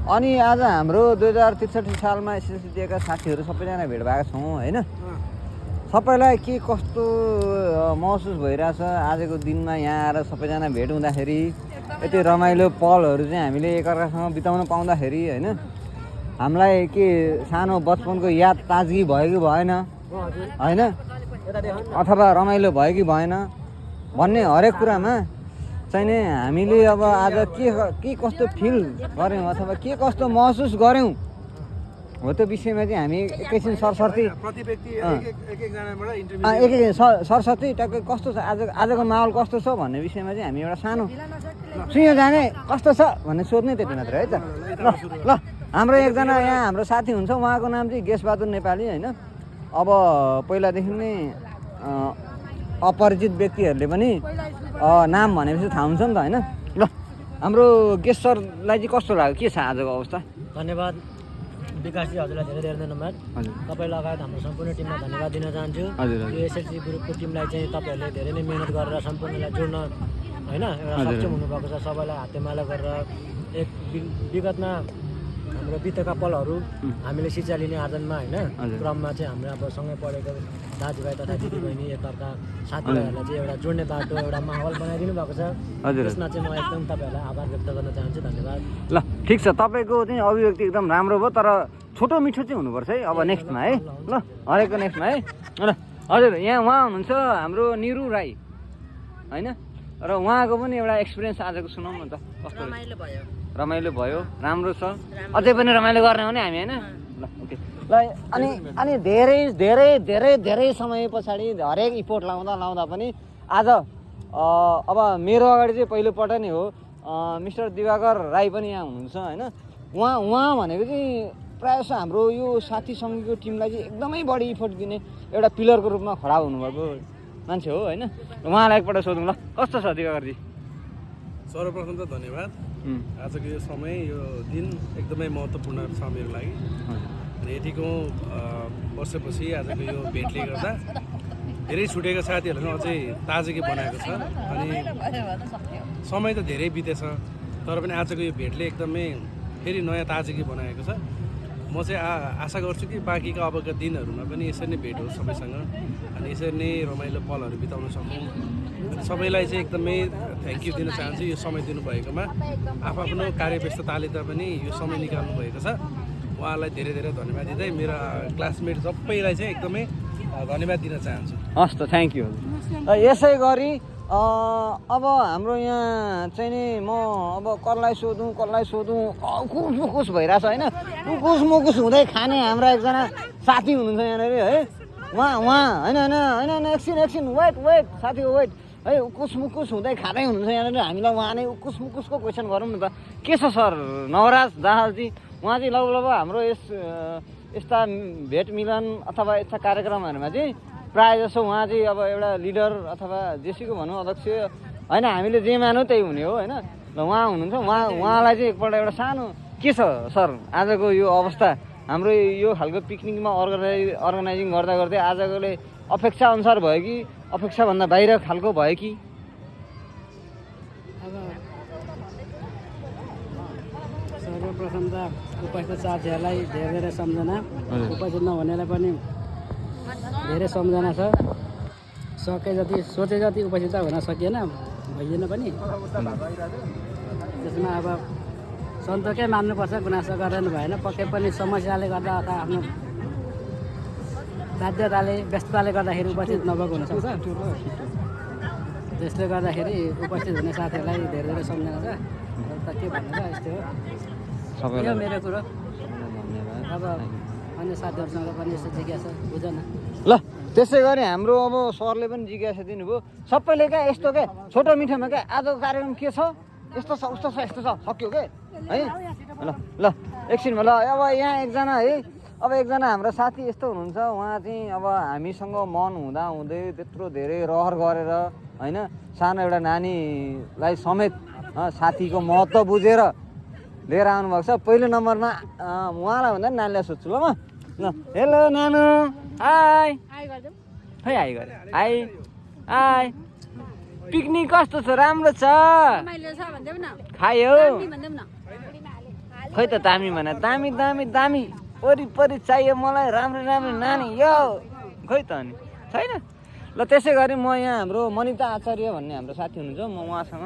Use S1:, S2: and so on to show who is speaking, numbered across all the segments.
S1: अनि आज हाम्रो 2063 सालमा एसएससी दिएका साथीहरू सबैजना भेट भएका छौँ होइन। सबैलाई के कस्तो महसुस भइरहेछ आजको दिनमा यहाँ आएर सबैजना भेट हुँदाखेरि, यति रमाइलो पलहरू चाहिँ हामीले एकअर्कासँग बिताउन पाउँदाखेरि होइन, हामीलाई के सानो बचपनको याद ताजगी भयो कि भएन होइन, अथवा रमाइलो भयो कि भएन भन्ने हरेक कुरामा चाहिँ नि हामीले अब आज के कस्तो फिल गऱ्यौँ अथवा के कस्तो महसुस गऱ्यौँ हो त्यो विषयमा चाहिँ हामी एकैछिन सरसर्ती सरसर्ती टक्कै कस्तो छ आजको माहौल कस्तो छ भन्ने विषयमा चाहिँ हामी एउटा सानो सुयो जाने कस्तो छ भन्ने सोध्ने त्यति मात्र है त। ल हाम्रो एकजना यहाँ हाम्रो साथी हुन्छ, उहाँको नाम चाहिँ गेशबहादुर नेपाली होइन। अब पहिलादेखि नै अपरिचित व्यक्तिहरूले पनि नाम भनेपछि थाहा हुन्छ नि त होइन। ल हाम्रो गेस्ट सरलाई चाहिँ कस्तो लाग्यो, के छ आजको अवस्था?
S2: धन्यवाद विकासजी, हजुरलाई धेरै धेरै धन्यवाद। तपाईँ लगायत हाम्रो सम्पूर्ण टिमलाई धन्यवाद दिन चाहन्छु। यो एसएलसी ग्रुपको टिमलाई चाहिँ तपाईँहरूले धेरै नै मिहिनेत गरेर सम्पूर्णलाई जोड्न होइन एउटा सक्षम हुनुभएको छ। सबैलाई हातेमाला गरेर एक विगतमा हाम्रो बितेका पलहरू हामीले शिक्षा लिने आर्जनमा होइन क्रममा चाहिँ हाम्रो अब सँगै पढेको दाजुभाइ तथा दिदीबहिनी एकअर्का साथीभाइहरूलाई चाहिँ एउटा जोड्ने बाटो एउटा माहौल बनाइदिनु भएको छ। त्यसमा चाहिँ म एकदम तपाईँहरूलाई आभार व्यक्त गर्न चाहन्छु। धन्यवाद।
S1: ल ठिक छ, तपाईँको चाहिँ अभिव्यक्ति एकदम राम्रो भयो, तर छोटो मिठो चाहिँ हुनुपर्छ है अब नेक्स्टमा है। ल हरेकको नेक्स्टमा है। ल हजुर, यहाँ उहाँ हुनुहुन्छ हाम्रो निरु राई होइन, र उहाँको पनि एउटा एक्सपिरियन्स आजको सुनाउँ न त। कस्तो रमाइलो भयो, राम्रो छ, अझै पनि रमाइलो गर्ने हो नि हामी होइन। ल ओके। ल अनि धेरै धेरै धेरै धेरै समय पछाडि हरेक इफोर्ट लाउँदा पनि आज अब मेरो अगाडि चाहिँ पहिलोपल्ट नै हो मिस्टर दिवाकर राई पनि यहाँ हुनुहुन्छ होइन। उहाँ भनेको चाहिँ प्रायः जस्तो हाम्रो यो साथी सङ्घको टिमलाई चाहिँ एकदमै बढी इफोर्ट दिने एउटा पिलरको रूपमा खडा हुनुभएको मान्छे हो होइन। उहाँलाई एकपल्ट सोधौँ ल, कस्तो छ दिवाकरजी?
S3: सर्वप्रथम त धन्यवाद। आजको यो समय यो दिन एकदमै महत्त्वपूर्ण छ मेरो लागि। अनि यतिको वर्षपछि आजको यो भेटले गर्दा धेरै छुटेका साथीहरूसँग अझै ताजगी बनाएको छ। अनि समय त धेरै बितेछ, तर पनि आजको यो भेटले एकदमै फेरि नयाँ ताजगी बनाएको छ। म चाहिँ आशा गर्छु कि बाँकीका अबका दिनहरूमा पनि यसरी नै भेट होस् सबैसँग, अनि यसरी नै रमाइलो पलहरू बिताउन सकौँ। अनि सबैलाई चाहिँ एकदमै थ्याङ्क यू दिन चाहन्छु यो समय दिनुभएकोमा। आफ्नो कार्यव्यस्तताले पनि यो समय निकाल्नु भएको छ, उहाँलाई धेरै धेरै धन्यवाद दिँदै मेरा क्लासमेट सबैलाई चाहिँ एकदमै धन्यवाद दिन चाहन्छु।
S1: हस् त, थ्याङ्क यू। यसै गरी अब हाम्रो यहाँ चाहिँ नि म अब कसलाई सोधौँ कुस मुकुस भइरहेछ होइन। कुस मुकुस हुँदै खाने हाम्रा एकजना साथी हुनुहुन्छ यहाँनिर है। उहाँ होइन एकछिन वेट साथीको वेट है। कुस मुकुस हुँदै खाँदै हुनुहुन्छ यहाँनिर। हामीलाई उहाँ नै कुस मुकुसको क्वेसन गरौँ न त। के छ सर नवराज दाहालजी? उहाँ चाहिँ लगभग हाम्रो यस्ता भेट मिलन अथवा यस्ता कार्यक्रमहरूमा चाहिँ प्रायः जसो उहाँ चाहिँ अब एउटा लिडर अथवा जेसीको भनौँ अध्यक्ष होइन, हामीले जे मानौँ त्यही हुने हो होइन। ल उहाँ हुनुहुन्छ, उहाँलाई चाहिँ एकपल्ट एउटा सानो के छ सर आजको यो अवस्था? हाम्रो यो खालको पिकनिकमा अर्गनाइजिङ गर्दै आजकोले अपेक्षा अनुसार भयो कि अपेक्षाभन्दा बाहिर खालको भयो कि?
S2: अब सर्वप्रथम त उपस्थित साथीहरूलाई धेरै धेरै सम्झना, उपस्थित नहुनेलाई पनि धेरै सम्झना छ। सके जति सोचे जति उपस्थित हुन सकिएन, भइएन पनि। त्यसमा अब सन्तोकै मान्नुपर्छ, गुनासो गरेर भएन। पक्कै पनि समस्याले गर्दा अथवा आफ्नो बाध्यताले व्यस्तताले गर्दाखेरि उपस्थित नभएको हुनसक्छ। त्यसले गर्दाखेरि उपस्थित हुने साथीहरूलाई धेरै धेरै सम्झना छ। त के भन्नु र, यस्तै हो यो मेरो कुरो। अब अन्य साथीहरूसँग पनि यस्तो जिज्ञासा बुझ न।
S1: ल त्यसै गरी हाम्रो अब सरले पनि जिज्ञासा दिनुभयो सबैले क्या यस्तो क्या छोटो मिठोमा क्या आजको कार्यक्रम के छ, यस्तो छ उस्तो छ यस्तो छ सक्यो क्या है। ल एकछिनमा ल अब यहाँ एकजना है, अब एकजना हाम्रो साथी यस्तो हुनुहुन्छ, उहाँ चाहिँ अब हामीसँग मन हुँदै त्यत्रो धेरै रहर गरेर होइन सानो एउटा नानीलाई समेत साथीको महत्त्व बुझेर लिएर आउनुभएको छ। पहिलो नम्बरमा उहाँलाई भन्दा नानीलाई सोध्छु ल म। ल हेलो नानु, हाई खै हाई गरे हाई। पिकनिक कस्तो छ? राम्रो छ? खायो? खोइ त दामी भने दामी दामी दामी वरिपरि चाहियो मलाई राम्रो राम्रो नानी यो खोइ त अनि छैन। ल त्यसै गरी म यहाँ हाम्रो मनिता आचार्य भन्ने हाम्रो साथी हुनुहुन्छ, म उहाँसँग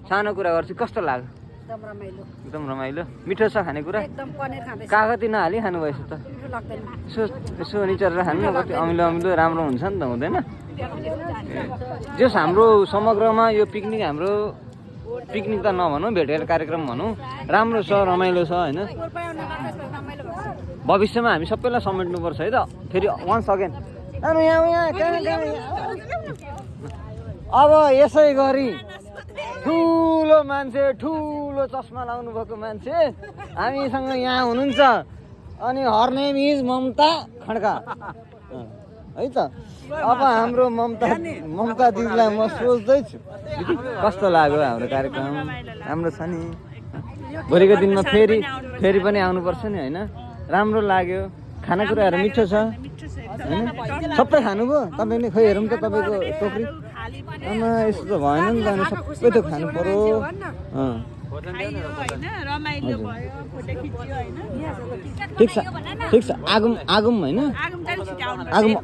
S1: सानो कुरा गर्छु। कस्तो लाग्यो? एकदम रमाइलो। मिठो छ खानेकुरा? कागती नहाली खानुभएछ त? यसो यसो निचरेर खानु न, कति अमिलो अमिलो राम्रो हुन्छ नि त, हुँदैन? जस हाम्रो समग्रमा यो पिकनिक हाम्रो पिकनिक त नभनौँ, भेटघाट कार्यक्रम भनौँ, राम्रो छ, रमाइलो छ होइन। भविष्यमा हामी सबैलाई समेट्नुपर्छ है त। फेरि वान्स अगेन अब यसै गरी ठुलो मान्छे, ठुलो चस्मा लाउनु भएको मान्छे हामीसँग यहाँ हुनुहुन्छ। अनि her name is Mamata Khadka है त। अब हाम्रो ममता दिदीलाई म सोच्दैछु कस्तो लाग्यो हाम्रो कार्यक्रम। राम्रो छ नि, भोलिको दिनमा फेरि पनि आउनुपर्छ नि होइन। राम्रो लाग्यो, खानेकुराहरू मिठो छ होइन। सबै खानुभयो तपाईँले? खोइ हेरौँ त तपाईँको टोकरी। आमा यस्तो त भएन नि त, अनि सबै त खानु पर्यो। ठिक छ आगुम होइन, आगुम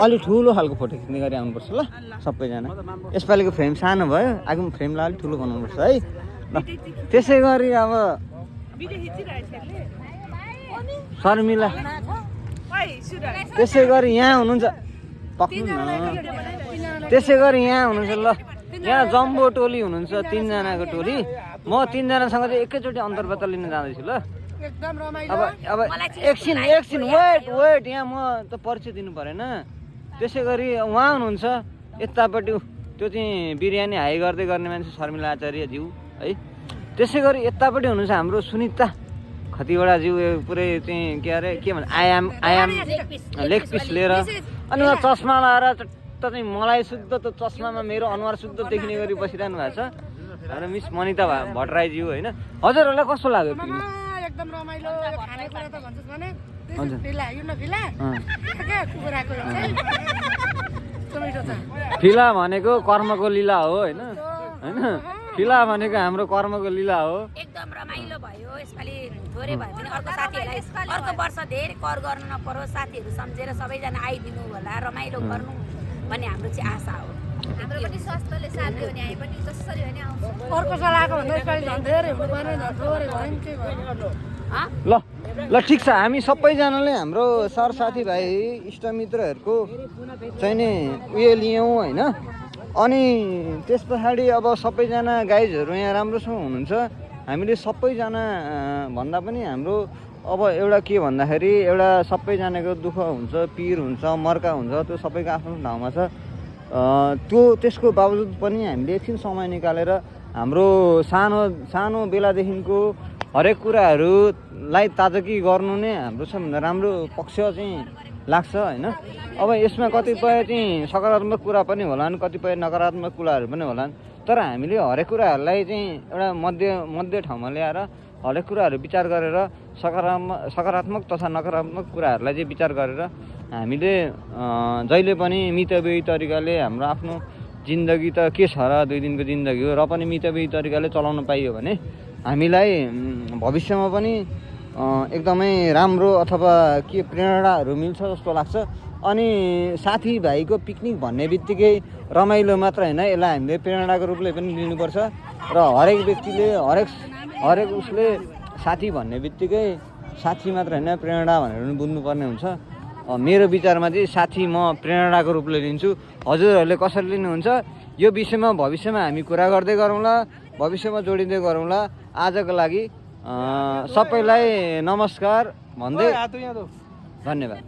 S1: अलिक ठुलो खालको फोटो खिच्ने गरी आउनुपर्छ ल सबैजना। यसपालिको फ्रेम सानो भयो, आगुम फ्रेमलाई अलिक ठुलो बनाउनुपर्छ है ल। त्यसै गरी अब शर्मिला त्यसै गरी यहाँ हुनुहुन्छ, पक्नु न। त्यसै गरी यहाँ हुनुहुन्छ ल, यहाँ जम्बो टोली हुनुहुन्छ, 3 जनाको टोली। म 3 जनासँग चाहिँ एकैचोटि अन्तर्वार्ता लिन जाँदैछु ल। अब एकछिन वेट, यहाँ म त परिचय दिनु परेन। त्यसै गरी उहाँ हुनुहुन्छ यतापट्टि, त्यो चाहिँ बिरयानी हाई गर्दै गर्ने मान्छे शर्मिला आचार्य ज्यू है। त्यसै गरी यतापट्टि हुनुहुन्छ हाम्रो सुनिता खतिवडा ज्यू, पुरै चाहिँ के अरे के भन्छ आयाम लेग पिस लिएर। अनि उहाँ चस्मा लाएर त चाहिँ मलाई शुद्ध त चस्मामा मेरो अनुहार शुद्ध देखिने गरी बसिरहनु भएको छ। र मिस मनिता भट्टराईज्यू होइन। हजुरहरूलाई कस्तो लाग्यो?
S4: एकदम रमाइलो। खानेकुरा त भन्छस् भने
S1: फिला भनेको कर्मको लीला हो होइन होइन। फिला भनेको हाम्रो कर्मको लीला हो।
S5: एकदम रमाइलो भयो यसपालि, थोरै भए पनि अर्को साथीहरूलाई अर्को वर्ष धेरै कर गर्नु नपरोस्, साथीहरू सम्झेर सबैजना आइदिनु होला, रमाइलो गर्नु भन्ने हाम्रो चाहिँ आशा हो। हाम्रो पनि स्वास्थ्यले साथ दियो भने हामी पनि जसरी भने आउँछ।
S4: अर्को साल आएको भन्दा यसपालि झन् धेरै हुनु पर्ने, झन् थोरै भयो के गर्नु।
S1: ल ठिक छ, हामी सबैजनाले हाम्रो सर साथीभाइ इष्टमित्रहरूको चाहिँ नि उयो लियौँ होइन। अनि त्यस पछाडि अब सबैजना गाइजहरू यहाँ राम्रोसँग हुनुहुन्छ। हामीले सबैजना भन्दा पनि हाम्रो अब एउटा के भन्दाखेरि एउटा सबैजनाको दुःख हुन्छ, पिर हुन्छ, मर्का हुन्छ, त्यो सबैको आफ्नो ठाउँमा छ। त्यसको बावजुद पनि हामीले एकछिन समय निकालेर हाम्रो सानो बेलादेखिको हरेक कुराहरूलाई ताजगी गर्नु नै हाम्रो सबभन्दा राम्रो पक्ष चाहिँ लाग्छ होइन। अब यसमा कतिपय चाहिँ सकारात्मक कुरा पनि होलान्, कतिपय नकारात्मक कुराहरू पनि होलान्, तर हामीले हरेक कुराहरूलाई चाहिँ एउटा मध्य ठाउँमा ल्याएर हरेक कुराहरू विचार गरेर सकारात्मक तथा नकारात्मक कुराहरूलाई चाहिँ विचार गरेर हामीले जहिले पनि मितव्ययी तरिकाले हाम्रो आफ्नो जिन्दगी त के छ र, 2 दिनको जिन्दगी हो, र पनि मितव्ययी तरिकाले चलाउन पाइयो भने हामीलाई भविष्यमा पनि एकदमै राम्रो अथवा के प्रेरणाहरू मिल्छ जस्तो लाग्छ। अनि साथीभाइको पिकनिक भन्ने बित्तिकै रमाइलो मात्र होइन, यसलाई हामीले प्रेरणाको रूपले पनि लिनुपर्छ। र हरेक व्यक्तिले हरेक उसले साथी भन्ने बित्तिकै साथी मात्र होइन, प्रेरणा भनेर पनि बुझ्नुपर्ने हुन्छ। मेरो विचारमा चाहिँ साथी म प्रेरणाको रूपले लिन्छु। हजुरहरूले कसरी लिनुहुन्छ यो विषयमा भविष्यमा हामी कुरा गर्दै गरौँला, भविष्यमा जोडिँदै गरौँला। आजको लागि सबैलाई नमस्कार भन्दै धन्यवाद।